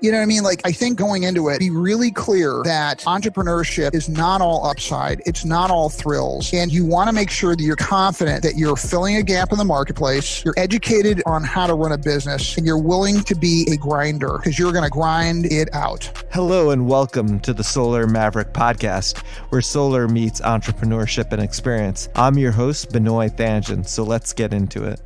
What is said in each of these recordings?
You know what I mean? Like, I think going into it, be really clear that entrepreneurship is not all upside. It's not all thrills. And you want to make sure that you're confident that you're filling a gap in the marketplace, you're educated on how to run a business, and you're willing to be a grinder because you're going to grind it out. Hello and welcome to the Solar Maverick podcast, where solar meets entrepreneurship and experience. I'm your host, Benoit Thanjan, so let's get into it.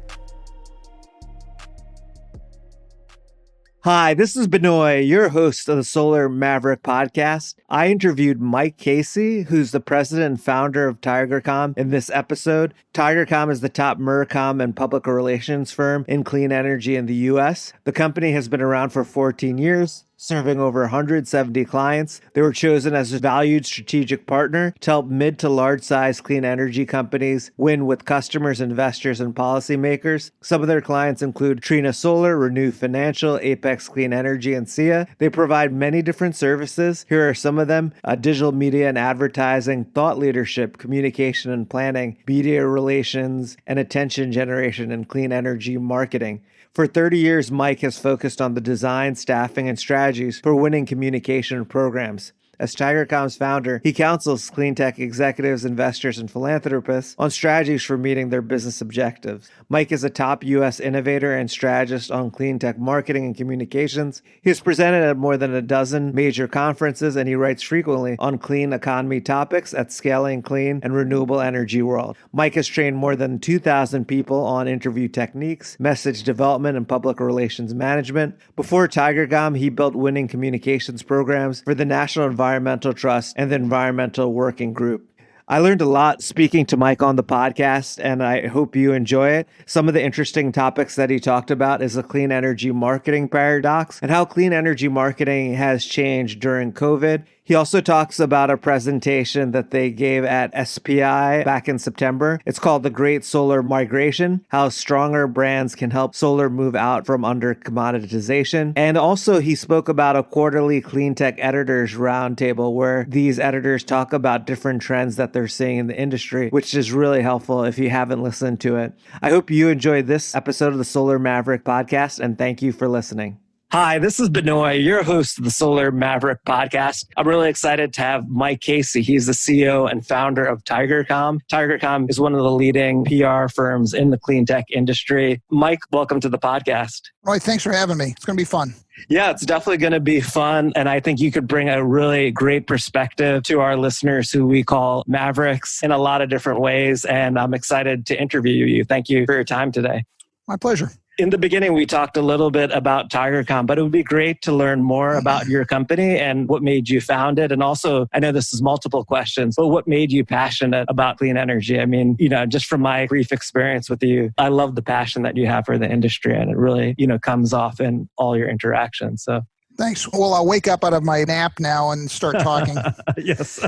Hi, this is Benoit, your host of the Solar Maverick podcast. I interviewed Mike Casey, who's the president and founder of TigerCom, in this episode. TigerCom is the top MERCOM and public relations firm in clean energy in the U.S. The company has been around for 14 years. Serving over 170 clients. They were chosen as a valued strategic partner to help mid to large size clean energy companies win with customers, investors, and policymakers. Some of their clients include Trina Solar, Renew Financial, Apex Clean Energy, and SIA. They provide many different services. Here are some of them: digital media and advertising, thought leadership, communication and planning, media relations, and attention generation and clean energy marketing. For 30 years, Mike has focused on the design, staffing, and strategies for winning communication programs. As TigerCom's founder, he counsels clean tech executives, investors, and philanthropists on strategies for meeting their business objectives. Mike is a top U.S. innovator and strategist on clean tech marketing and communications. He has presented at more than a dozen major conferences, and he writes frequently on clean economy topics at Scaling Clean and Renewable Energy World. Mike has trained more than 2,000 people on interview techniques, message development, and public relations management. Before TigerCom, he built winning communications programs for the National Environmental Trust and the Environmental Working Group. I learned a lot speaking to Mike on the podcast, and I hope you enjoy it. Some of the interesting topics that he talked about is the clean energy marketing paradox and how clean energy marketing has changed during COVID. He also talks about a presentation that they gave at SPI back in September. It's called The Great Solar Migration, how stronger brands can help solar move out from under commoditization. And also he spoke about a quarterly clean tech editors roundtable where these editors talk about different trends that they're seeing in the industry, which is really helpful if you haven't listened to it. I hope you enjoyed this episode of the Solar Maverick podcast, and thank you for listening. Hi, this is Benoit, your host of the Solar Maverick podcast. I'm really excited to have Mike Casey. He's the CEO and founder of TigerCom. TigerCom is one of the leading PR firms in the clean tech industry. Mike, welcome to the podcast. Roy, thanks for having me. It's going to be fun. Yeah, it's definitely going to be fun. And I think you could bring a really great perspective to our listeners who we call Mavericks in a lot of different ways. And I'm excited to interview you. Thank you for your time today. My pleasure. In the beginning, we talked a little bit about TigerCom, but it would be great to learn more about your company and what made you found it. And also, I know this is multiple questions, but what made you passionate about clean energy? I mean, just from my brief experience with you, I love the passion that you have for the industry, and it really, comes off in all your interactions. So thanks. Well, I'll wake up out of my nap now and start talking. Yes.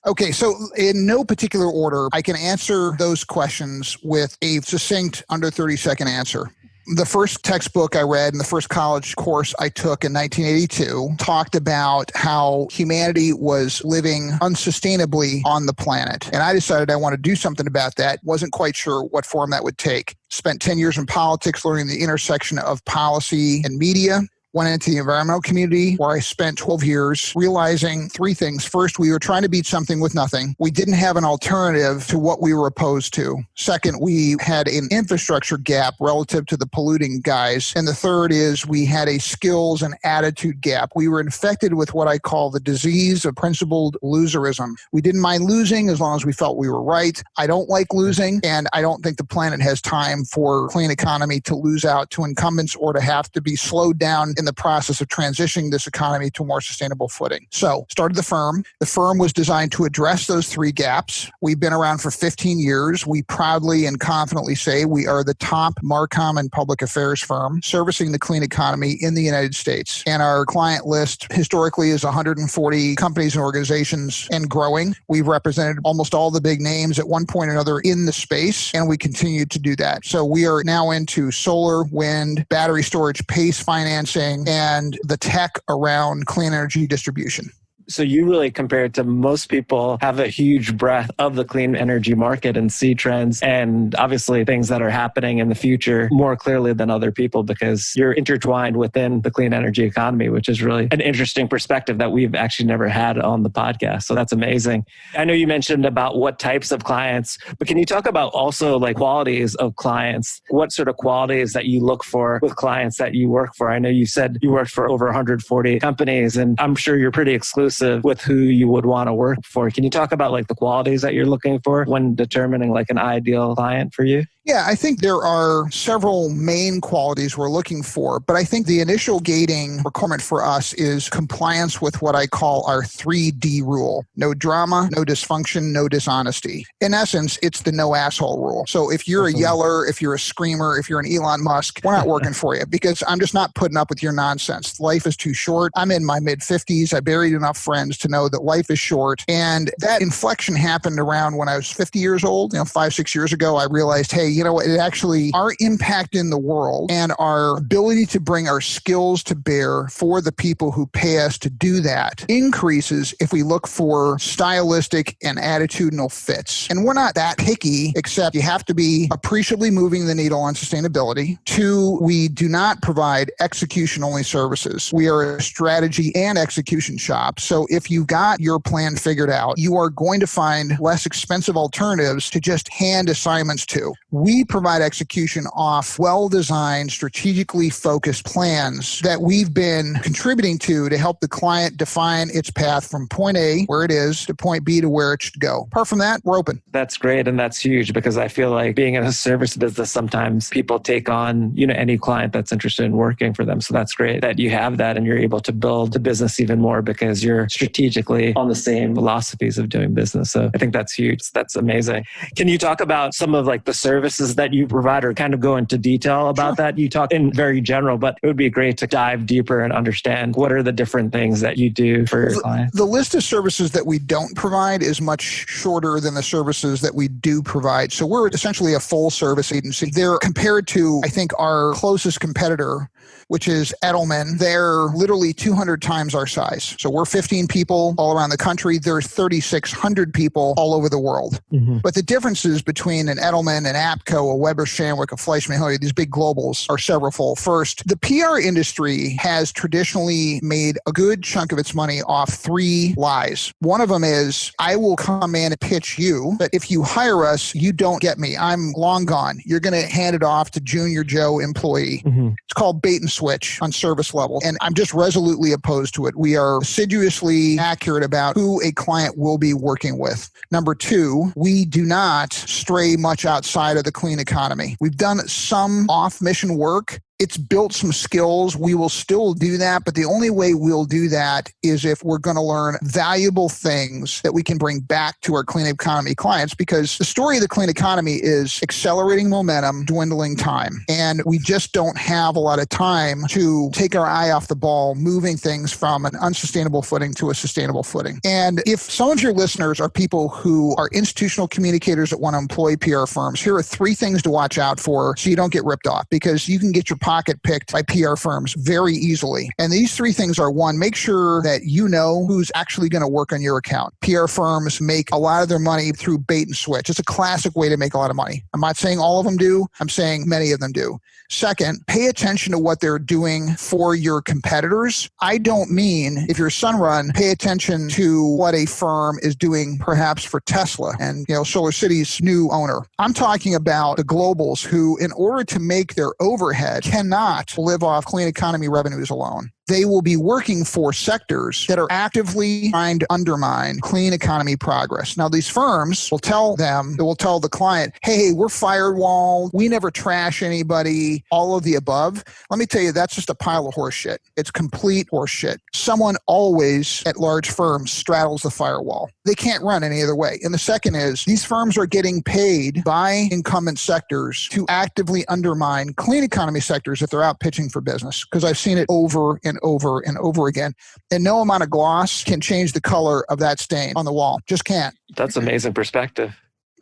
Okay, so in no particular order, I can answer those questions with a succinct under 30-second answer. The first textbook I read and the first college course I took in 1982 talked about how humanity was living unsustainably on the planet. And I decided I wanted to do something about that. Wasn't quite sure what form that would take. Spent 10 years in politics learning the intersection of policy and media. Went into the environmental community where I spent 12 years realizing three things. First, we were trying to beat something with nothing. We didn't have an alternative to what we were opposed to. Second, we had an infrastructure gap relative to the polluting guys. And the third is we had a skills and attitude gap. We were infected with what I call the disease of principled loserism. We didn't mind losing as long as we felt we were right. I don't like losing, and I don't think the planet has time for clean economy to lose out to incumbents or to have to be slowed down in the process of transitioning this economy to a more sustainable footing. So, started the firm. The firm was designed to address those three gaps. We've been around for 15 years. We proudly and confidently say we are the top Marcom and public affairs firm servicing the clean economy in the United States. And our client list historically is 140 companies and organizations and growing. We've represented almost all the big names at one point or another in the space, and we continue to do that. So we are now into solar, wind, battery storage, PACE financing, and the tech around clean energy distribution. So you really, compared to most people, have a huge breadth of the clean energy market and see trends and obviously things that are happening in the future more clearly than other people because you're intertwined within the clean energy economy, which is really an interesting perspective that we've actually never had on the podcast. So that's amazing. I know you mentioned about what types of clients, but can you talk about also like qualities of clients? What sort of qualities that you look for with clients that you work for? I know you said you worked for over 140 companies, and I'm sure you're pretty exclusive with who you would want to work for. Can you talk about like the qualities that you're looking for when determining like an ideal client for you? Yeah, I think there are several main qualities we're looking for, but I think the initial gating requirement for us is compliance with what I call our 3D rule. No drama, no dysfunction, no dishonesty. In essence, it's the no asshole rule. So if you're a yeller, if you're a screamer, if you're an Elon Musk, we're not working for you because I'm just not putting up with your nonsense. Life is too short. I'm in my mid-50s. I buried enough friends to know that life is short. And that inflection happened around when I was 50 years old. 5-6 years ago, I realized, hey, you know what, it actually, our impact in the world and our ability to bring our skills to bear for the people who pay us to do that increases if we look for stylistic and attitudinal fits. And we're not that picky, except you have to be appreciably moving the needle on sustainability. 2, we do not provide execution-only services. We are a strategy and execution shop. So if you've got your plan figured out, you are going to find less expensive alternatives to just hand assignments to. We provide execution off well-designed, strategically focused plans that we've been contributing to help the client define its path from point A, where it is, to point B to where it should go. Apart from that, we're open. That's great. And that's huge because I feel like being in a service business, sometimes people take on, any client that's interested in working for them. So that's great that you have that and you're able to build the business even more because you're strategically on the same philosophies of doing business. So I think that's huge. That's amazing. Can you talk about some of like the services that you provide or kind of go into detail about that? You talk in very general, but it would be great to dive deeper and understand what are the different things that you do for your clients. The list of services that we don't provide is much shorter than the services that we do provide. So we're essentially a full service agency. They're compared to, I think, our closest competitor, which is Edelman. They're literally 200 times our size. So we're 15 people all around the country. There's 3,600 people all over the world. Mm-hmm. But the differences between an Edelman, an APCO, a Weber Shandwick, a Fleishman-Hillard, these big globals are severalfold. First, the PR industry has traditionally made a good chunk of its money off 3 lies. One of them is, I will come in and pitch you, but if you hire us, you don't get me. I'm long gone. You're going to hand it off to Junior Joe employee. Mm-hmm. It's called bait and switch on service level. And I'm just resolutely opposed to it. We are assiduously accurate about who a client will be working with. Number 2, we do not stray much outside of the clean economy. We've done some off-mission work. It's built some skills. We will still do that, but the only way we'll do that is if we're going to learn valuable things that we can bring back to our clean economy clients, because the story of the clean economy is accelerating momentum, dwindling time. And we just don't have a lot of time to take our eye off the ball, moving things from an unsustainable footing to a sustainable footing. And if some of your listeners are people who are institutional communicators that want to employ PR firms, here are 3 things to watch out for so you don't get ripped off, because you can get your pocket picked by PR firms very easily. And these 3 things are: 1, make sure that you know who's actually going to work on your account. PR firms make a lot of their money through bait and switch. It's a classic way to make a lot of money. I'm not saying all of them do. I'm saying many of them do. Second, pay attention to what they're doing for your competitors. I don't mean, if you're Sunrun, pay attention to what a firm is doing perhaps for Tesla and SolarCity's new owner. I'm talking about the globals who, in order to make their overhead, cannot live off clean economy revenues alone. They will be working for sectors that are actively trying to undermine clean economy progress. Now, these firms will tell the client, hey, we're firewalled, we never trash anybody, all of the above. Let me tell you, that's just a pile of horse shit. It's complete horse shit. Someone always at large firms straddles the firewall. They can't run any other way. And the second is, these firms are getting paid by incumbent sectors to actively undermine clean economy sectors if they're out pitching for business, because I've seen it over and over and over again. And no amount of gloss can change the color of that stain on the wall. Just can't. That's amazing perspective.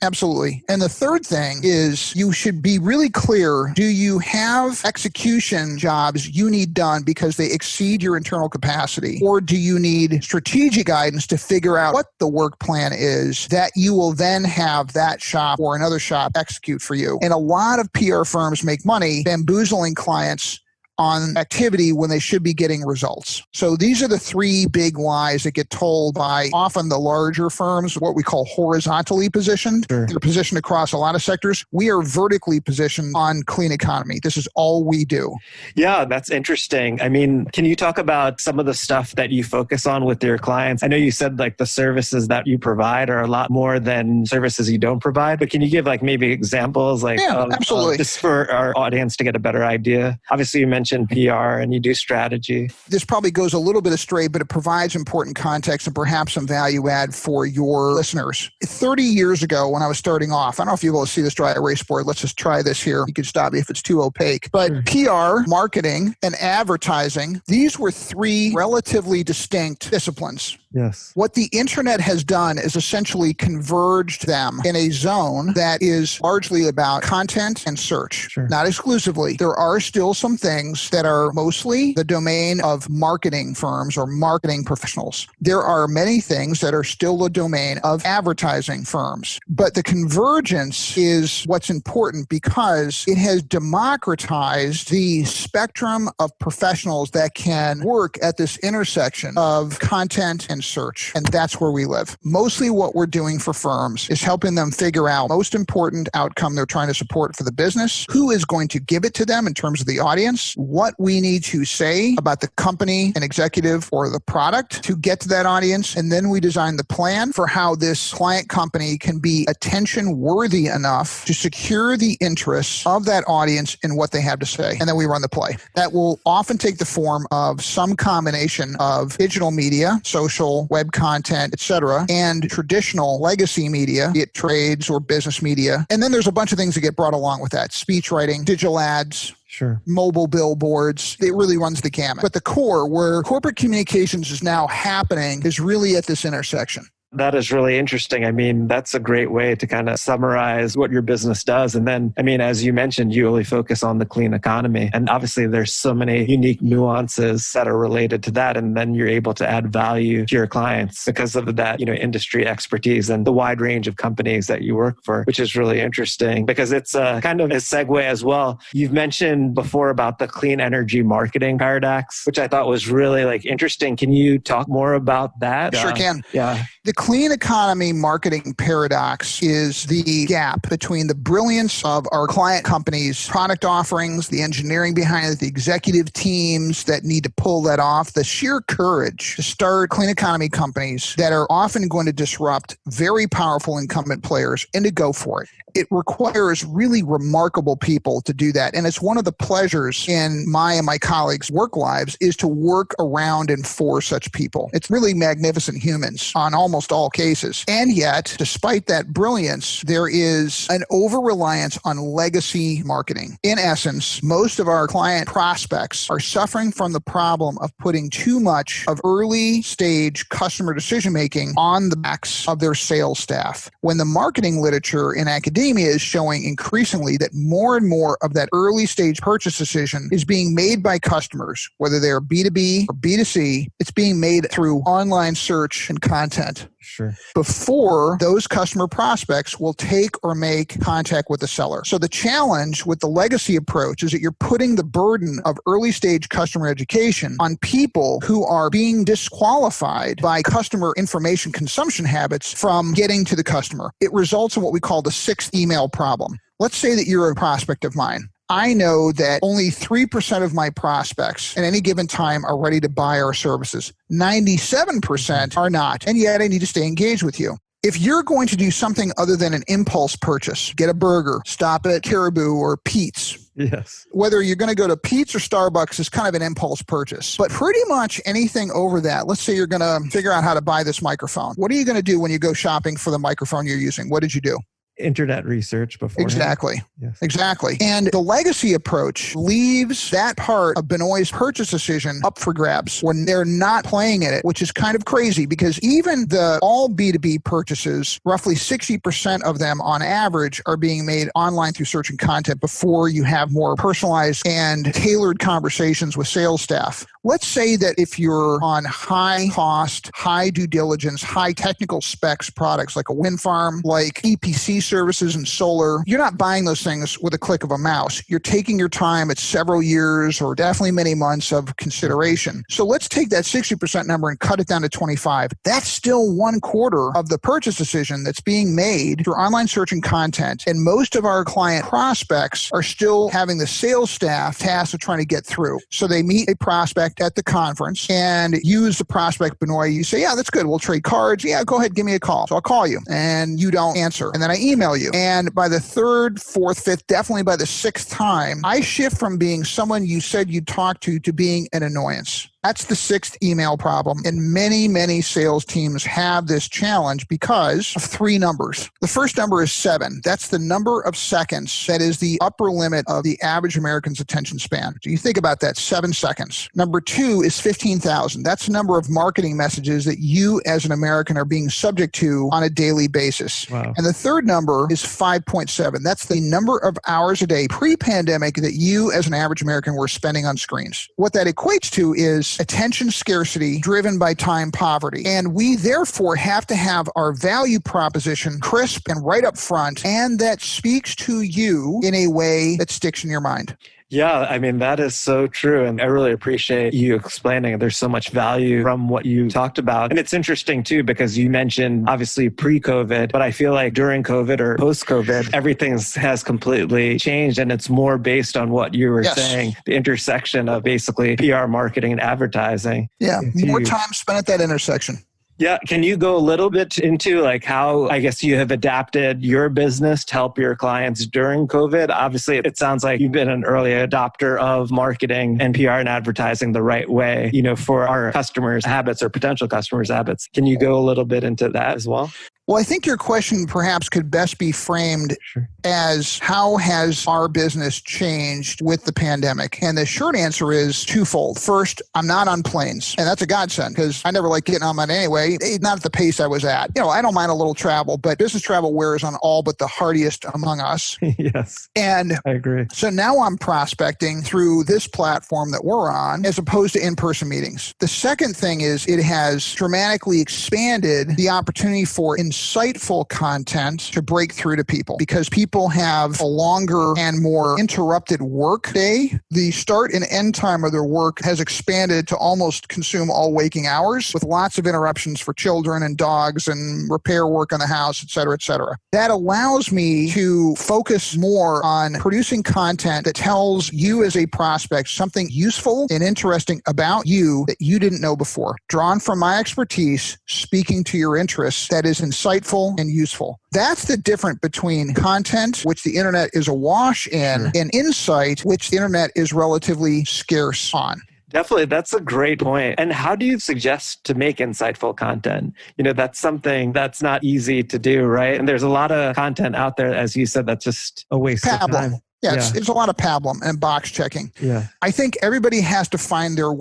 Absolutely. And the third thing is you should be really clear. Do you have execution jobs you need done because they exceed your internal capacity? Or do you need strategic guidance to figure out what the work plan is that you will then have that shop or another shop execute for you? And a lot of PR firms make money bamboozling clients on activity when they should be getting results. So these are the three big lies that get told by often the larger firms, what we call horizontally positioned. Sure. They're positioned across a lot of sectors. We are vertically positioned on clean economy. This is all we do. Yeah, that's interesting. I mean, can you talk about some of the stuff that you focus on with your clients? I know you said like the services that you provide are a lot more than services you don't provide, but can you give like maybe examples absolutely. Just for our audience to get a better idea? Obviously, you mentioned PR and you do strategy. This probably goes a little bit astray, but it provides important context and perhaps some value add for your listeners. 30 years ago when I was starting off, I don't know if you're able to see this dry erase board. Let's just try this here. You can stop me if it's too opaque. But PR, marketing, and advertising, these were three relatively distinct disciplines. Yes. What the internet has done is essentially converged them in a zone that is largely about content and search. Sure. Not exclusively. There are still some things that are mostly the domain of marketing firms or marketing professionals. There are many things that are still the domain of advertising firms. But the convergence is what's important because it has democratized the spectrum of professionals that can work at this intersection of content and search. And that's where we live. Mostly what we're doing for firms is helping them figure out most important outcome they're trying to support for the business, who is going to give it to them in terms of the audience, what we need to say about the company and executive or the product to get to that audience. And then we design the plan for how this client company can be attention worthy enough to secure the interests of that audience in what they have to say. And then we run the play. That will often take the form of some combination of digital media, social, web content, etc., and traditional legacy media, be it trades or business media. And then there's a bunch of things that get brought along with that. Speech writing, digital ads, Sure. mobile billboards. It really runs the gamut. But the core, where corporate communications is now happening, is really at this intersection. That is really interesting. I mean, that's a great way to kind of summarize what your business does. And then, I mean, as you mentioned, you only focus on the clean economy. And obviously there's so many unique nuances that are related to that. And then you're able to add value to your clients because of that, industry expertise and the wide range of companies that you work for, which is really interesting because it's kind of a segue as well. You've mentioned before about the clean energy marketing paradox, which I thought was really interesting. Can you talk more about that? Sure can. Yeah. The clean economy marketing paradox is the gap between the brilliance of our client companies' product offerings, the engineering behind it, the executive teams that need to pull that off, the sheer courage to start clean economy companies that are often going to disrupt very powerful incumbent players and to go for it. It requires really remarkable people to do that. And it's one of the pleasures in my and my colleagues' work lives is to work around and for such people. It's really magnificent humans on almost all cases. And yet, despite that brilliance, there is an over-reliance on legacy marketing. In essence, most of our client prospects are suffering from the problem of putting too much of early stage customer decision-making on the backs of their sales staff. When the marketing literature in academia is showing increasingly that more and more of that early stage purchase decision is being made by customers, whether they're B2B or B2C, it's being made through online search and content. Sure. Before those customer prospects will take or make contact with the seller. So the challenge with the legacy approach is that you're putting the burden of early stage customer education on people who are being disqualified by customer information consumption habits from getting to the customer. It results in what we call the sixth email problem. Let's say that you're a prospect of mine. I know that only 3% of my prospects at any given time are ready to buy our services. 97% are not, and yet I need to stay engaged with you. If you're going to do something other than an impulse purchase, get a burger, stop at Caribou or Pete's. Yes. Whether you're going to go to Pete's or Starbucks is kind of an impulse purchase. But pretty much anything over that, let's say you're going to figure out how to buy this microphone. What are you going to do when you go shopping for the microphone you're using? What did you do? internet research before. Exactly. Yes. Exactly. And the legacy approach leaves that part of Benoist's purchase decision up for grabs when they're not playing in it, which is kind of crazy because even the all B2B purchases, roughly 60% of them on average are being made online through search and content before you have more personalized and tailored conversations with sales staff. Let's say that if you're on high cost, high due diligence, high technical specs products like a wind farm, like EPC services and solar, you're not buying those things with a click of a mouse. You're taking your time. It's several years or definitely many months of consideration. So let's take that 60% number and cut it down to 25. That's still 1/4 of the purchase decision that's being made through online search and content. And most of our client prospects are still having the sales staff tasked with trying to get through. So they meet a prospect at the conference and use the prospect Benoist. You say, yeah, that's good. We'll trade cards. Yeah, go ahead. Give me a call. So I'll call you and you don't answer. And then I email you. And by the third, fourth, fifth, definitely by the sixth time, I shift from being someone you said you'd talk to being an annoyance. That's the sixth email problem. And many, many sales teams have this challenge because of three numbers. The first number is 7. That's the number of seconds that is the upper limit of the average American's attention span. So you think about that, 7 seconds. Number 2 is 15,000. That's the number of marketing messages that you as an American are being subject to on a daily basis. Wow. And the third number is 5.7. That's the number of hours a day pre-pandemic that you as an average American were spending on screens. What that equates to is attention scarcity driven by time poverty. And we therefore have to have our value proposition crisp and right up front, and that speaks to you in a way that sticks in your mind. Yeah, I mean, that is so true. And I really appreciate you explaining. There's so much value from what you talked about. And it's interesting too, because you mentioned obviously pre-COVID, but I feel like during COVID or post-COVID, everything has completely changed. And it's more based on what you were saying, the intersection of basically PR, marketing, and advertising. Yeah, more time spent at that intersection. Yeah. Can you go a little bit into like how, I guess, you have adapted your business to help your clients during COVID? Obviously, it sounds like you've been an early adopter of marketing and PR and advertising the right way, for our customers' habits or potential customers' habits. Can you go a little bit into that as well? Well, I think your question perhaps could best be framed as how has our business changed with the pandemic? And the short answer is twofold. First, I'm not on planes, and that's a godsend because I never like getting on them anyway, not at the pace I was at. I don't mind a little travel, but business travel wears on all but the hardiest among us. Yes. And I agree. So now I'm prospecting through this platform that we're on as opposed to in-person meetings. The second thing is it has dramatically expanded the opportunity for insightful content to break through to people because people have a longer and more interrupted work day. The start and end time of their work has expanded to almost consume all waking hours with lots of interruptions for children and dogs and repair work on the house, et cetera, et cetera. That allows me to focus more on producing content that tells you as a prospect something useful and interesting about you that you didn't know before. Drawn from my expertise, speaking to your interests, that is insightful and useful. That's the difference between content, which the internet is awash in, and insight, which the internet is relatively scarce on. Definitely. That's a great point. And how do you suggest to make insightful content? That's something that's not easy to do, right? And there's a lot of content out there, as you said, that's just a waste of time. Yeah, it's a lot of pablum and box checking. Yeah. I think everybody has to find their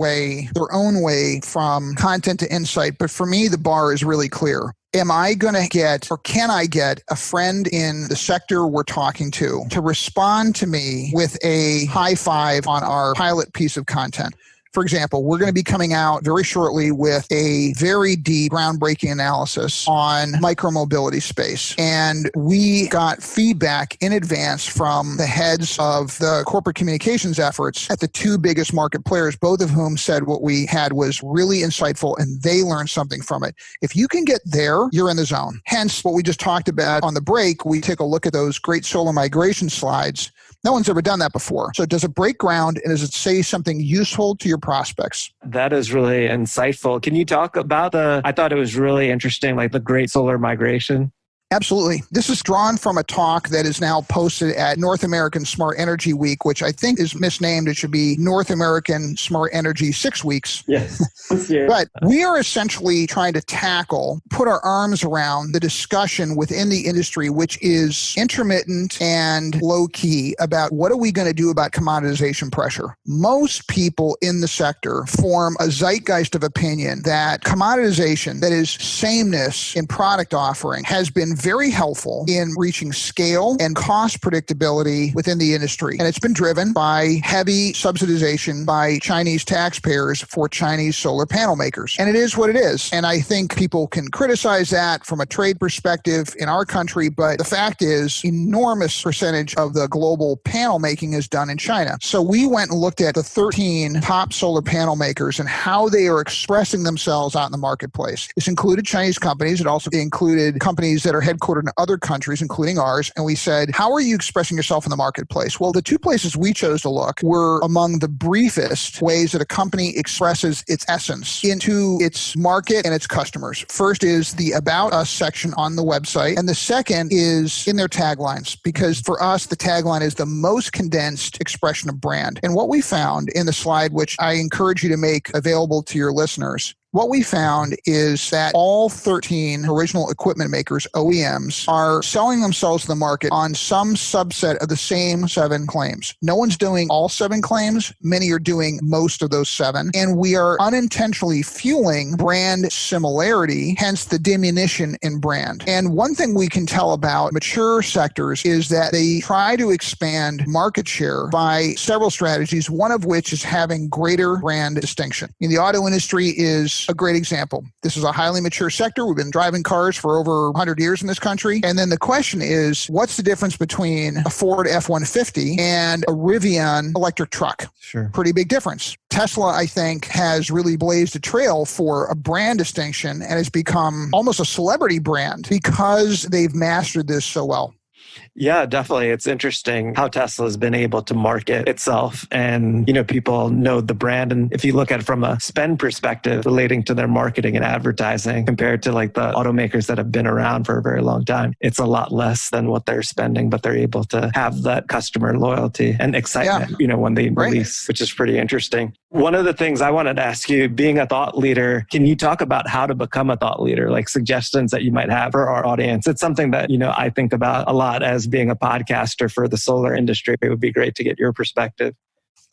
own way from content to insight. But for me, the bar is really clear. Am I going to get, or can I get, a friend in the sector we're talking to respond to me with a high five on our pilot piece of content? For example, we're going to be coming out very shortly with a very deep, groundbreaking analysis on micromobility space. And we got feedback in advance from the heads of the corporate communications efforts at the two biggest market players, both of whom said what we had was really insightful and they learned something from it. If you can get there, you're in the zone. Hence, what we just talked about on the break, we take a look at those great solar migration slides. No one's ever done that before. So does it break ground and does it say something useful to your prospects? That is really insightful. Can you talk about I thought it was really interesting, like the great solar migration? Absolutely. This is drawn from a talk that is now posted at North American Smart Energy Week, which I think is misnamed. It should be North American Smart Energy 6 Weeks. Yes. Yeah. But we are essentially trying to put our arms around the discussion within the industry, which is intermittent and low key about what are we going to do about commoditization pressure. Most people in the sector form a zeitgeist of opinion that commoditization, that is sameness in product offering, has been very helpful in reaching scale and cost predictability within the industry. And it's been driven by heavy subsidization by Chinese taxpayers for Chinese solar panel makers. And it is what it is. And I think people can criticize that from a trade perspective in our country, but the fact is enormous percentage of the global panel making is done in China. So we went and looked at the 13 top solar panel makers and how they are expressing themselves out in the marketplace. This included Chinese companies. It also included companies that are headquartered in other countries, including ours. And we said, how are you expressing yourself in the marketplace? Well, the two places we chose to look were among the briefest ways that a company expresses its essence into its market and its customers. First is the About Us section on the website. And the second is in their taglines, because for us, the tagline is the most condensed expression of brand. And what we found in the slide, which I encourage you to make available to your listeners, what we found is that all 13 original equipment makers, OEMs, are selling themselves to the market on some subset of the same 7 claims. No one's doing all 7 claims. Many are doing most of those 7. And we are unintentionally fueling brand similarity, hence the diminution in brand. And one thing we can tell about mature sectors is that they try to expand market share by several strategies, one of which is having greater brand distinction. In the auto industry is a great example. This is a highly mature sector. We've been driving cars for over 100 years in this country. And then the question is, what's the difference between a Ford F-150 and a Rivian electric truck? Sure. Pretty big difference. Tesla, I think, has really blazed a trail for a brand distinction and has become almost a celebrity brand because they've mastered this so well. Yeah, definitely. It's interesting how Tesla has been able to market itself and, people know the brand. And if you look at it from a spend perspective relating to their marketing and advertising compared to like the automakers that have been around for a very long time, it's a lot less than what they're spending, but they're able to have that customer loyalty and excitement, when they release, which is pretty interesting. One of the things I wanted to ask you, being a thought leader, can you talk about how to become a thought leader, like suggestions that you might have for our audience? It's something that, I think about a lot as being a podcaster for the solar industry. It would be great to get your perspective.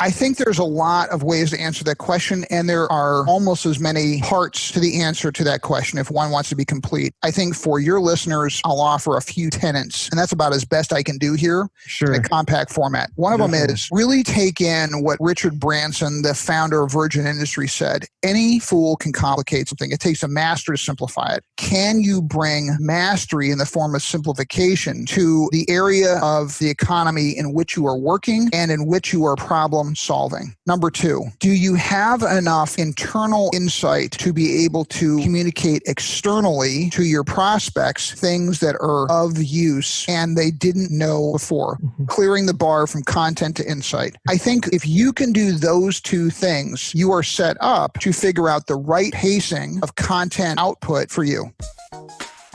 I think there's a lot of ways to answer that question, and there are almost as many parts to the answer to that question if one wants to be complete. I think for your listeners, I'll offer a few tenets, and that's about as best I can do here in a compact format. One of them is really take in what Richard Branson, the founder of Virgin Industries, said. Any fool can complicate something. It takes a master to simplify it. Can you bring mastery in the form of simplification to the area of the economy in which you are working and in which you are problem solving? Number 2, do you have enough internal insight to be able to communicate externally to your prospects things that are of use and they didn't know before? Clearing the bar from content to insight. I think if you can do those 2 things, you are set up to figure out the right pacing of content output for you.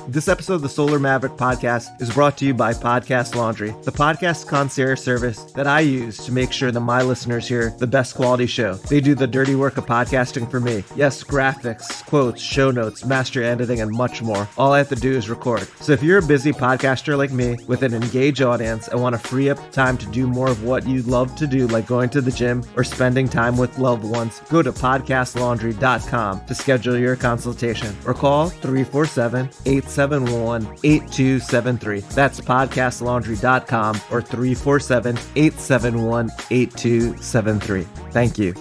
This episode of the Solar Maverick podcast is brought to you by Podcast Laundry, the podcast concierge service that I use to make sure that my listeners hear the best quality show. They do the dirty work of podcasting for me. Yes, graphics, quotes, show notes, master editing, and much more. All I have to do is record. So if you're a busy podcaster like me with an engaged audience and want to free up time to do more of what you love to do, like going to the gym or spending time with loved ones, go to podcastlaundry.com to schedule your consultation or call 347-871-8273. That's podcastlaundry.com or 347-871-8273. Thank you.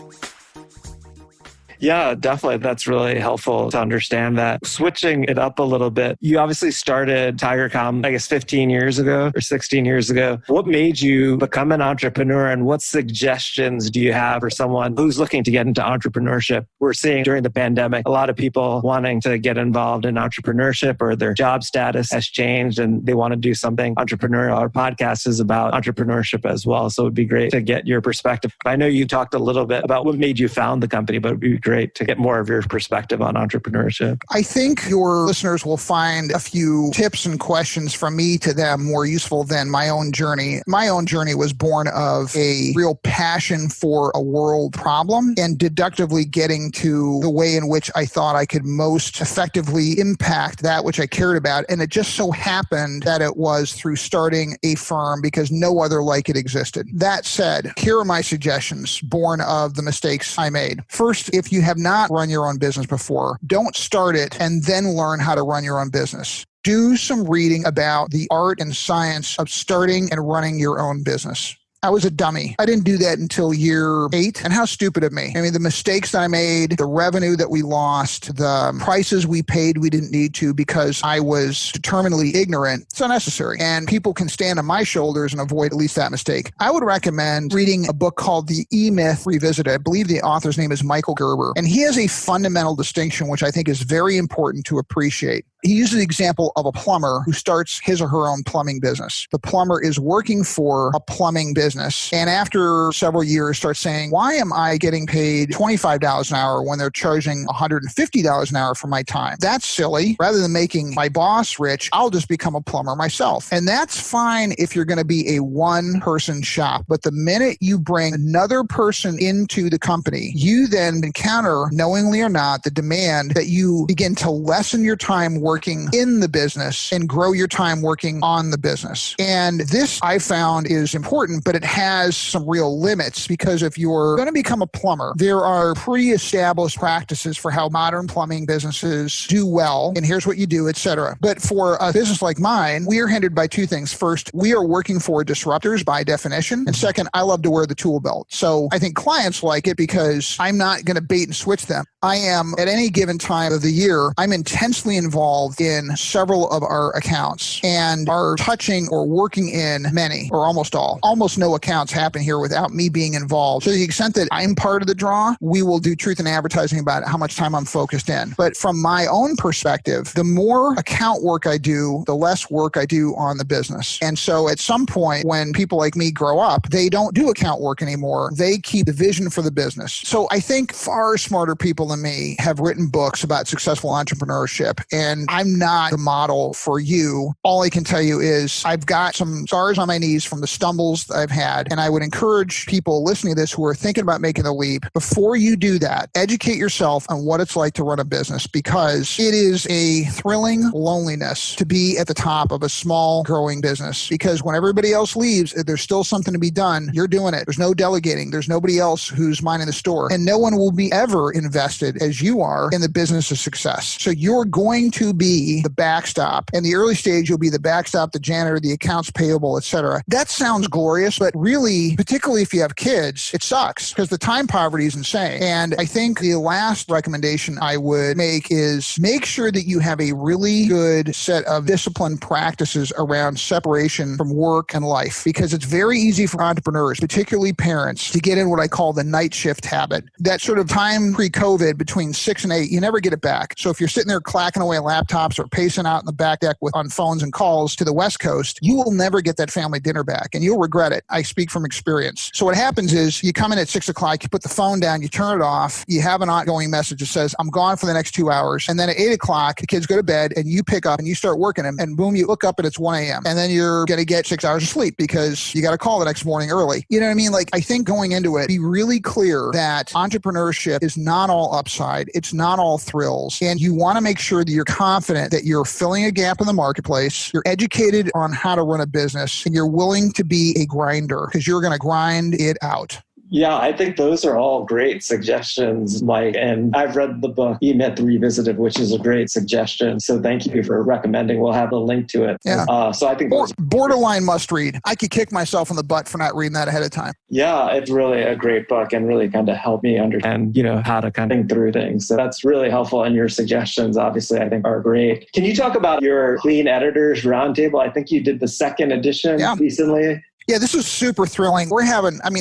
Yeah, definitely. That's really helpful to understand that. Switching it up a little bit, you obviously started TigerComm, I guess, 15 years ago or 16 years ago. What made you become an entrepreneur, and what suggestions do you have for someone who's looking to get into entrepreneurship? We're seeing during the pandemic, a lot of people wanting to get involved in entrepreneurship, or their job status has changed and they want to do something entrepreneurial. Our podcast is about entrepreneurship as well. So it'd be great to get your perspective. I know you talked a little bit about what made you found the company, but it'd be great great to get more of your perspective on entrepreneurship. I think your listeners will find a few tips and questions from me to them more useful than my own journey. My own journey was born of a real passion for a world problem and deductively getting to the way in which I thought I could most effectively impact that which I cared about. And it just so happened that it was through starting a firm because no other like it existed. That said, here are my suggestions born of the mistakes I made. First, if you have not run your own business before, don't start it and then learn how to run your own business. Do some reading about the art and science of starting and running your own business. I was a dummy. I didn't do that until year 8. And how stupid of me. I mean, the mistakes that I made, the revenue that we lost, the prices we paid we didn't need to because I was determinedly ignorant. It's unnecessary. And people can stand on my shoulders and avoid at least that mistake. I would recommend reading a book called The E-Myth Revisited. I believe the author's name is Michael Gerber. And he has a fundamental distinction, which I think is very important to appreciate. He uses the example of a plumber who starts his or her own plumbing business. The plumber is working for a plumbing business, and after several years starts saying, why am I getting paid $25 an hour when they're charging $150 an hour for my time? That's silly. Rather than making my boss rich, I'll just become a plumber myself. And that's fine if you're going to be a one-person shop. But the minute you bring another person into the company, you then encounter, knowingly or not, the demand that you begin to lessen your time working in the business and grow your time working on the business. And this I found is important, but it has some real limits because if you're going to become a plumber, there are pre-established practices for how modern plumbing businesses do well. And here's what you do, etc. But for a business like mine, we are hindered by two things. First, we are working for disruptors by definition. And second, I love to wear the tool belt. So I think clients like it because I'm not going to bait and switch them. I am, at any given time of the year, I'm intensely involved in several of our accounts and are touching or working in many or almost all. Almost no accounts happen here without me being involved. So to the extent that I'm part of the draw, we will do truth in advertising about how much time I'm focused in. But from my own perspective, the more account work I do, the less work I do on the business. And so at some point when people like me grow up, they don't do account work anymore. They keep the vision for the business. So I think far smarter people than me have written books about successful entrepreneurship. And I'm not the model for you. All I can tell you is I've got some scars on my knees from the stumbles that I've had. And I would encourage people listening to this who are thinking about making the leap, before you do that, educate yourself on what it's like to run a business, because it is a thrilling loneliness to be at the top of a small growing business. Because when everybody else leaves, if there's still something to be done, you're doing it. There's no delegating. There's nobody else who's minding the store. And no one will be ever invested as you are in the business of success. So you're going to be the backstop. In the early stage, you'll be the backstop, the janitor, the accounts payable, etc. That sounds glorious, but really, particularly if you have kids, it sucks because the time poverty is insane. And I think the last recommendation I would make is make sure that you have a really good set of discipline practices around separation from work and life, because it's very easy for entrepreneurs, particularly parents, to get in what I call the night shift habit. That sort of time pre-COVID between 6 and 8, you never get it back. So if you're sitting there clacking away at laptops or pacing out in the back deck on phones and calls to the West Coast, you will never get that family dinner back and you'll regret it. I speak from experience. So what happens is you come in at 6 o'clock, you put the phone down, you turn it off, you have an ongoing message that says, I'm gone for the next 2 hours. And then at 8 o'clock, the kids go to bed and you pick up and you start working them, and boom, you look up and it's 1 a.m. And then you're going to get 6 hours of sleep because you got a call the next morning early. You know what I mean? Like, I think going into it, be really clear that entrepreneurship is not all upside. It's not all thrills. And you want to make sure that you're confident that you're filling a gap in the marketplace, you're educated on how to run a business, and you're willing to be a grinder because you're going to grind it out. Yeah, I think those are all great suggestions, Mike. And I've read the book E-Myth Revisited, which is a great suggestion. So thank you for recommending. We'll have a link to it. Yeah. So I think borderline must read. I could kick myself in the butt for not reading that ahead of time. Yeah, it's really a great book and really kind of helped me understand, how to kind of think through things. So that's really helpful. And your suggestions, obviously, I think are great. Can you talk about your Clean Editors Roundtable? I think you did the second edition recently. Yeah, this is super thrilling.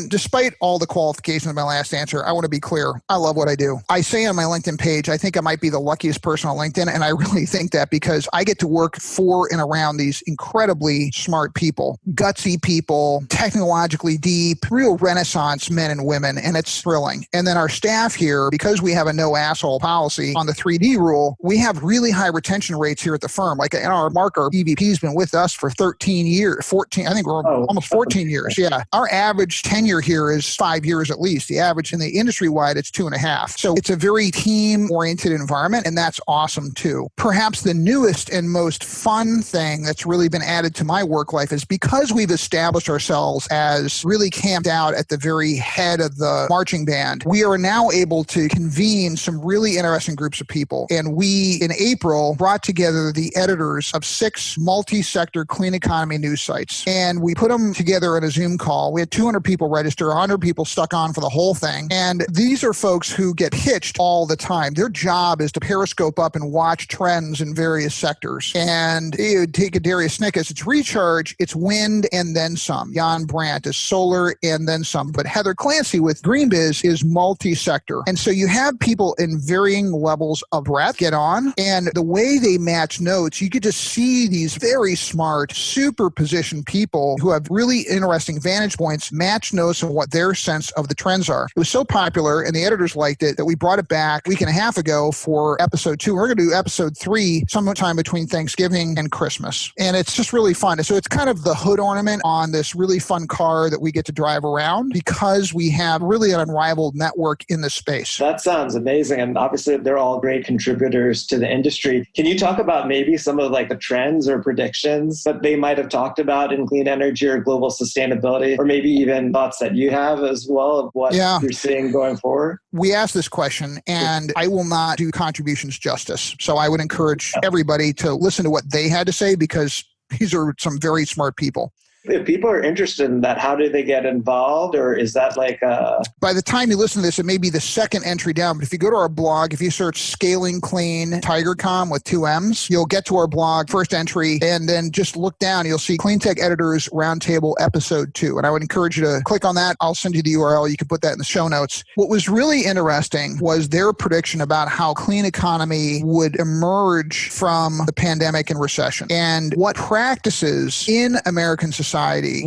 Despite all the qualifications of my last answer, I want to be clear. I love what I do. I say on my LinkedIn page, I think I might be the luckiest person on LinkedIn. And I really think that because I get to work for and around these incredibly smart people, gutsy people, technologically deep, real Renaissance men and women. And it's thrilling. And then our staff here, because we have a no asshole policy on the 3D rule, we have really high retention rates here at the firm. Like our EVP has been with us for 13 years, 14, I think we're almost 14 years. Yeah. Our average tenure here is 5 years at least. The average in the industry wide, it's 2.5. So it's a very team oriented environment, and that's awesome too. Perhaps the newest and most fun thing that's really been added to my work life is because we've established ourselves as really camped out at the very head of the marching band, we are now able to convene some really interesting groups of people. And we, in April, brought together the editors of 6 multi-sector clean economy news sites. And we put them together in a Zoom call. We had 200 people register, 100 people stuck on for the whole thing. And these are folks who get pitched all the time. Their job is to periscope up and watch trends in various sectors. And you take a Darius Snickus, it's recharge, it's wind, and then some. Jan Brandt is solar, and then some. But Heather Clancy with GreenBiz is multi-sector. And so you have people in varying levels of breadth get on, and the way they match notes, you get to see these very smart, super positioned people who have really interesting vantage points match notes on what their sense of the trends are. It was so popular, and the editors liked it, that we brought it back a week and a half ago for episode 2. We're going to do episode 3 sometime between Thanksgiving and Christmas. And it's just really fun. So it's kind of the hood ornament on this really fun car that we get to drive around because we have really an unrivaled network in the space. That sounds amazing. And obviously they're all great contributors to the industry. Can you talk about maybe some of like the trends or predictions that they might have talked about in clean energy or global sustainability, or maybe even thoughts that you have as well of what you're seeing going forward? We asked this question, and I will not do contributions justice. So I would encourage everybody to listen to what they had to say because these are some very smart people. If people are interested in that, how do they get involved? Or is that like a... By the time you listen to this, it may be the second entry down. But if you go to our blog, if you search Scaling Clean TigerCom with 2 M's, you'll get to our blog, first entry, and then just look down. You'll see Clean Tech Editors Roundtable Episode 2. And I would encourage you to click on that. I'll send you the URL. You can put that in the show notes. What was really interesting was their prediction about how clean economy would emerge from the pandemic and recession, and what practices in American society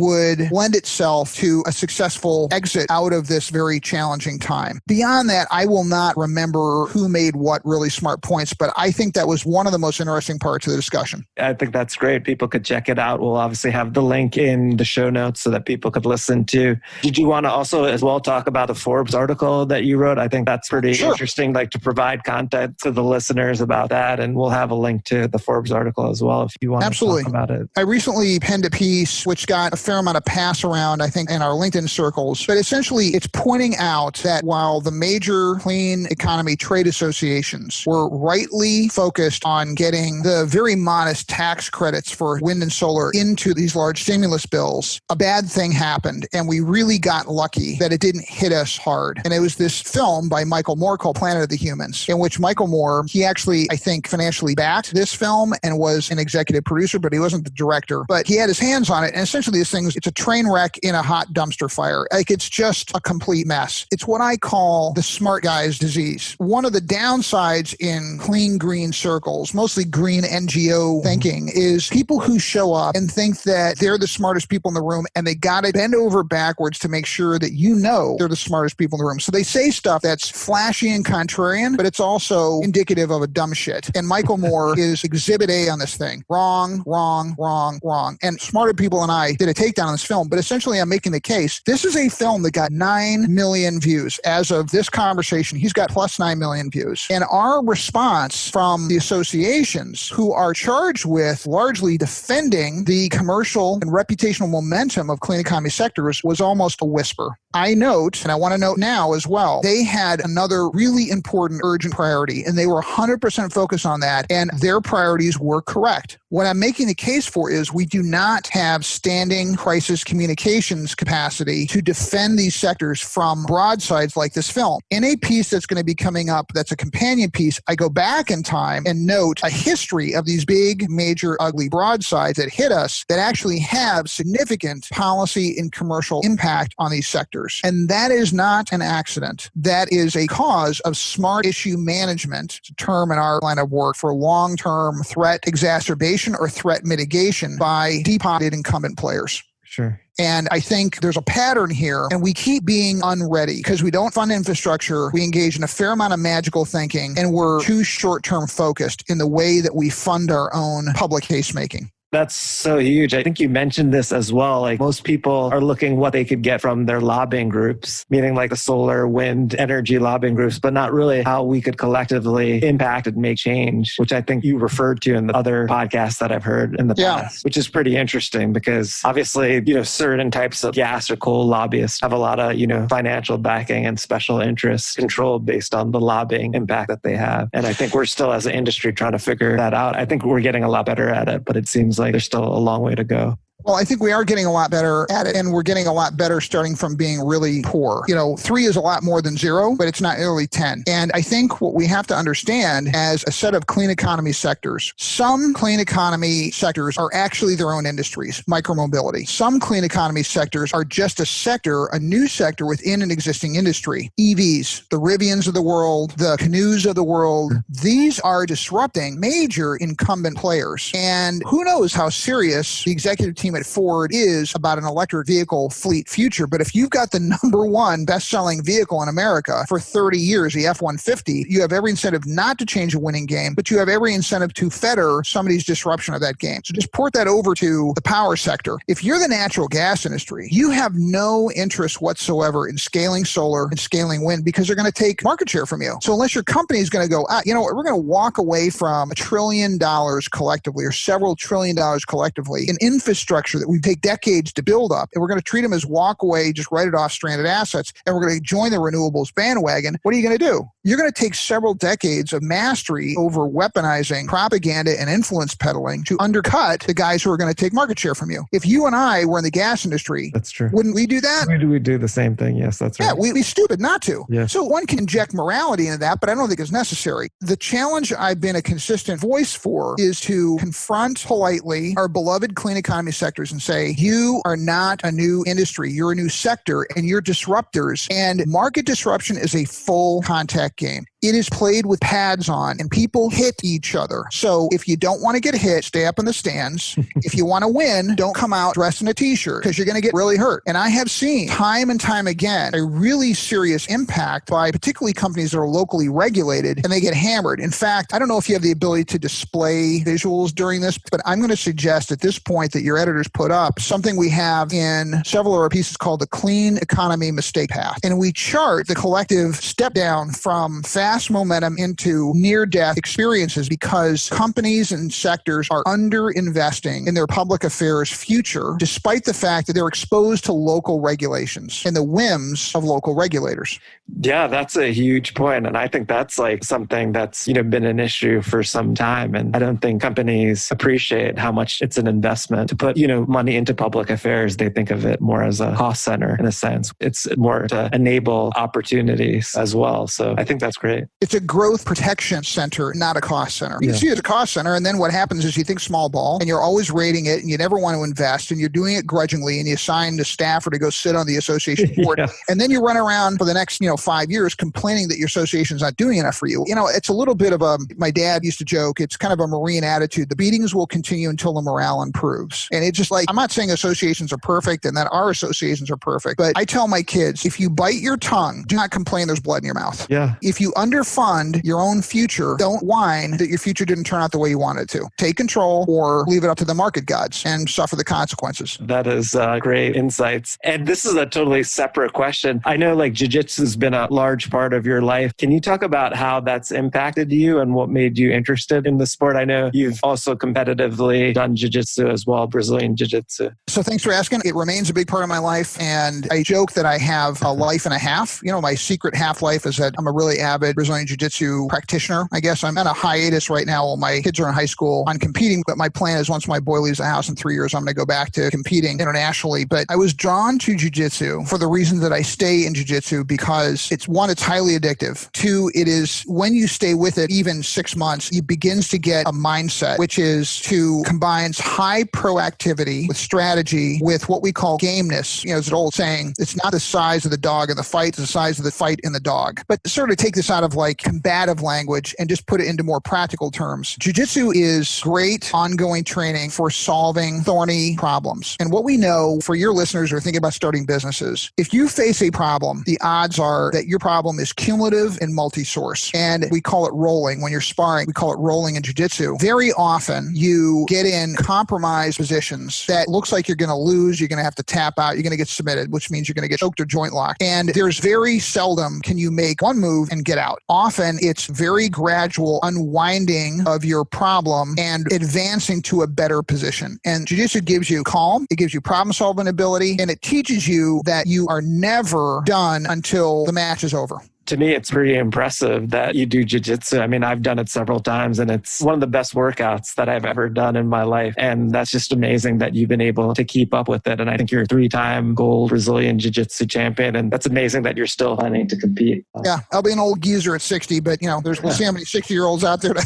would lend itself to a successful exit out of this very challenging time. Beyond that, I will not remember who made what really smart points, but I think that was one of the most interesting parts of the discussion. I think that's great. People could check it out. We'll obviously have the link in the show notes so that people could listen to. Did you want to also as well talk about the Forbes article that you wrote? I think that's pretty interesting, like to provide content to the listeners about that. And we'll have a link to the Forbes article as well if you want to talk about it. I recently penned a piece which got a fair amount of pass around, I think, in our LinkedIn circles. But essentially, it's pointing out that while the major clean economy trade associations were rightly focused on getting the very modest tax credits for wind and solar into these large stimulus bills, a bad thing happened. And we really got lucky that it didn't hit us hard. And it was this film by Michael Moore called Planet of the Humans, in which Michael Moore, he actually, I think, financially backed this film and was an executive producer, but he wasn't the director. But he had his hands on it. And essentially, this thing, it's a train wreck in a hot dumpster fire. Like, it's just a complete mess. It's what I call the smart guy's disease. One of the downsides in clean green circles, mostly green NGO thinking, is people who show up and think that they're the smartest people in the room and they got to bend over backwards to make sure that you know they're the smartest people in the room. So they say stuff that's flashy and contrarian, but it's also indicative of a dumb shit. And Michael Moore is exhibit A on this thing. Wrong, wrong, wrong, wrong. And smarter people than I did a takedown on this film, but essentially I'm making the case. This is a film that got 9 million views. As of this conversation, he's got plus 9 million views. And our response from the associations who are charged with largely defending the commercial and reputational momentum of clean economy sectors was almost a whisper. I note, and I want to note now as well, they had another really important urgent priority, and they were 100% focused on that, and their priorities were correct. What I'm making the case for is we do not have standing crisis communications capacity to defend these sectors from broadsides like this film. In a piece that's going to be coming up, that's a companion piece, I go back in time and note a history of these big, major, ugly broadsides that hit us that actually have significant policy and commercial impact on these sectors. And that is not an accident. That is a cause of smart issue management, it's a term in our line of work for long-term threat exacerbation or threat mitigation by deep-potted incumbent players. Sure. And I think there's a pattern here, and we keep being unready because we don't fund infrastructure. We engage in a fair amount of magical thinking, and we're too short-term focused in the way that we fund our own public case making. That's so huge. I think you mentioned this as well. Like most people are looking what they could get from their lobbying groups, meaning like the solar, wind, energy lobbying groups, but not really how we could collectively impact and make change, which I think you referred to in the other podcasts that I've heard in the past, which is pretty interesting because obviously, certain types of gas or coal lobbyists have a lot of, financial backing and special interests controlled based on the lobbying impact that they have. And I think we're still as an industry trying to figure that out. I think we're getting a lot better at it, but it seems like there's still a long way to go. Well, I think we are getting a lot better at it, and we're getting a lot better starting from being really poor. 3 is a lot more than 0, but it's not nearly 10. And I think what we have to understand as a set of clean economy sectors, some clean economy sectors are actually their own industries, micromobility. Some clean economy sectors are just a sector, a new sector within an existing industry. EVs, the Rivians of the world, the Canoes of the world, these are disrupting major incumbent players. And who knows how serious the executive team at Ford is about an electric vehicle fleet future. But if you've got the #1 best-selling vehicle in America for 30 years, the F-150, you have every incentive not to change a winning game, but you have every incentive to fetter somebody's disruption of that game. So just port that over to the power sector. If you're the natural gas industry, you have no interest whatsoever in scaling solar and scaling wind because they're going to take market share from you. So unless your company is going to go, we're going to walk away from $1 trillion collectively or several $1 trillion collectively in infrastructure that we take decades to build up, and we're going to treat them as walk away, just write it off stranded assets, and we're going to join the renewables bandwagon. What are you going to do? You're going to take several decades of mastery over weaponizing propaganda and influence peddling to undercut the guys who are going to take market share from you. If you and I were in the gas industry, that's true. Wouldn't we do that? We do the same thing. Yes, that's right. Yeah, we'd be stupid not to. Yeah. So one can inject morality into that, but I don't think it's necessary. The challenge I've been a consistent voice for is to confront politely our beloved clean economy sectors and say, you are not a new industry. You're a new sector, and you're disruptors. And market disruption is a full contact game. It is played with pads on, and people hit each other. So if you don't want to get hit, stay up in the stands. If you want to win, don't come out dressed in a t-shirt because you're going to get really hurt. And I have seen time and time again a really serious impact by particularly companies that are locally regulated, and they get hammered. In fact, I don't know if you have the ability to display visuals during this, but I'm going to suggest at this point that your editors put up something we have in several of our pieces called the Clean Economy Mistake Path. And we chart the collective step down from fast momentum into near-death experiences because companies and sectors are under-investing in their public affairs future, despite the fact that they're exposed to local regulations and the whims of local regulators. Yeah, that's a huge point. And I think that's like something that's, been an issue for some time. And I don't think companies appreciate how much it's an investment to put, money into public affairs. They think of it more as a cost center in a sense. It's more to enable opportunities as well. So I think that's great. It's a growth protection center, not a cost center. You see it as a cost center, and then what happens is you think small ball, and you're always rating it, and you never want to invest, and you're doing it grudgingly, and you assign the staffer to go sit on the association board, and then you run around for the next 5 years complaining that your association's not doing enough for you. It's a little bit of my dad used to joke, it's kind of a Marine attitude. The beatings will continue until the morale improves. And it's just like, I'm not saying associations are perfect and that our associations are perfect, but I tell my kids, if you bite your tongue, do not complain there's blood in your mouth. Yeah. If you underfund your own future, don't whine that your future didn't turn out the way you wanted it to. Take control or leave it up to the market gods and suffer the consequences. That is great insights. And this is a totally separate question. I know like jiu-jitsu has been a large part of your life. Can you talk about how that's impacted you and what made you interested in the sport? I know you've also competitively done jiu-jitsu as well, Brazilian jiu-jitsu. So thanks for asking. It remains a big part of my life. And I joke that I have a life and a half. You know, my secret half-life is that I'm a really avid Brazilian jiu-jitsu practitioner. I guess I'm on a hiatus right now while my kids are in high school on competing. But my plan is once my boy leaves the house in 3 years, I'm going to go back to competing internationally. But I was drawn to jiu-jitsu for the reason that I stay in jiu-jitsu because it's one, it's highly addictive. Two, it is when you stay with it even 6 months, you begins to get a mindset, which is to combines high proactivity with strategy with what we call gameness. You know, it's an old saying, it's not the size of the dog in the fight, it's the size of the fight in the dog. But sort of take this out of like combative language and just put it into more practical terms. Jiu-jitsu is great ongoing training for solving thorny problems. And what we know for your listeners who are thinking about starting businesses, if you face a problem, the odds are that your problem is cumulative and multi-source. And we call it rolling. When you're sparring, we call it rolling in jiu-jitsu. Very often you get in compromised positions that looks like you're going to lose, you're going to have to tap out, you're going to get submitted, which means you're going to get choked or joint locked. And there's very seldom can you make one move and get out. Often it's very gradual unwinding of your problem and advancing to a better position. And jiu-jitsu gives you calm, it gives you problem solving ability, and it teaches you that you are never done until the match is over. To me, it's pretty impressive that you do jiu-jitsu. I mean, I've done it several times and it's one of the best workouts that I've ever done in my life. And that's just amazing that you've been able to keep up with it. And I think you're a 3-time gold Brazilian jiu-jitsu champion. And that's amazing that you're still planning to compete. Yeah, I'll be an old geezer at 60, but you know, we'll see how many 60-year-olds out there to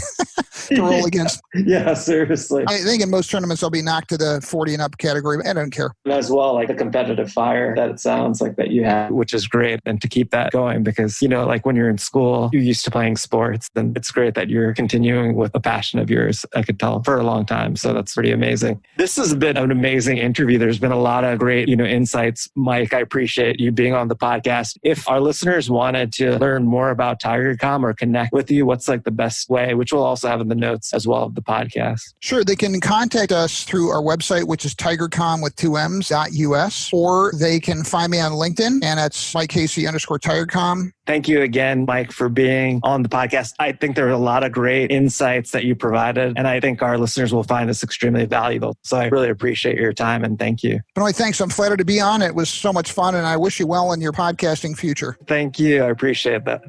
roll against. Yeah, seriously. I think in most tournaments, I'll be knocked to the 40 and up category, but I don't care. And as well, like the competitive fire that it sounds like that you have. Which is great. And to keep that going because, you know, like when you're in school, you're used to playing sports, then it's great that you're continuing with a passion of yours, I could tell, for a long time. So that's pretty amazing. This has been an amazing interview. There's been a lot of great, insights. Mike, I appreciate you being on the podcast. If our listeners wanted to learn more about TigerCom or connect with you, what's like the best way, which we'll also have in the notes as well of the podcast? Sure. They can contact us through our website, which is tigercom with 2ms.us, or they can find me on LinkedIn, and that's Mike Casey _TigerCom. Thank you again, Mike, for being on the podcast. I think there are a lot of great insights that you provided, and I think our listeners will find this extremely valuable. So I really appreciate your time, and thank you. Benoit, thanks. I'm flattered to be on. It was so much fun, and I wish you well in your podcasting future. Thank you. I appreciate that.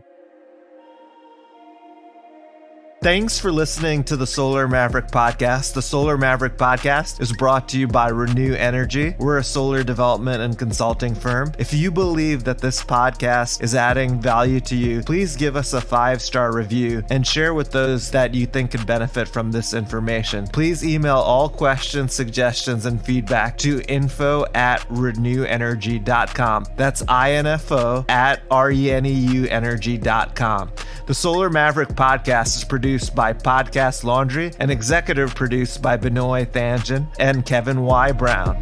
Thanks for listening to the Solar Maverick Podcast. The Solar Maverick Podcast is brought to you by Renew Energy. We're a solar development and consulting firm. If you believe that this podcast is adding value to you, please give us a 5-star review and share with those that you think could benefit from this information. Please email all questions, suggestions, and feedback to info@renewenergy.com. That's info@reneuenergy.com. The Solar Maverick Podcast is produced by Podcast Laundry and executive produced by Benoit Thanjan and Kevin Y. Brown.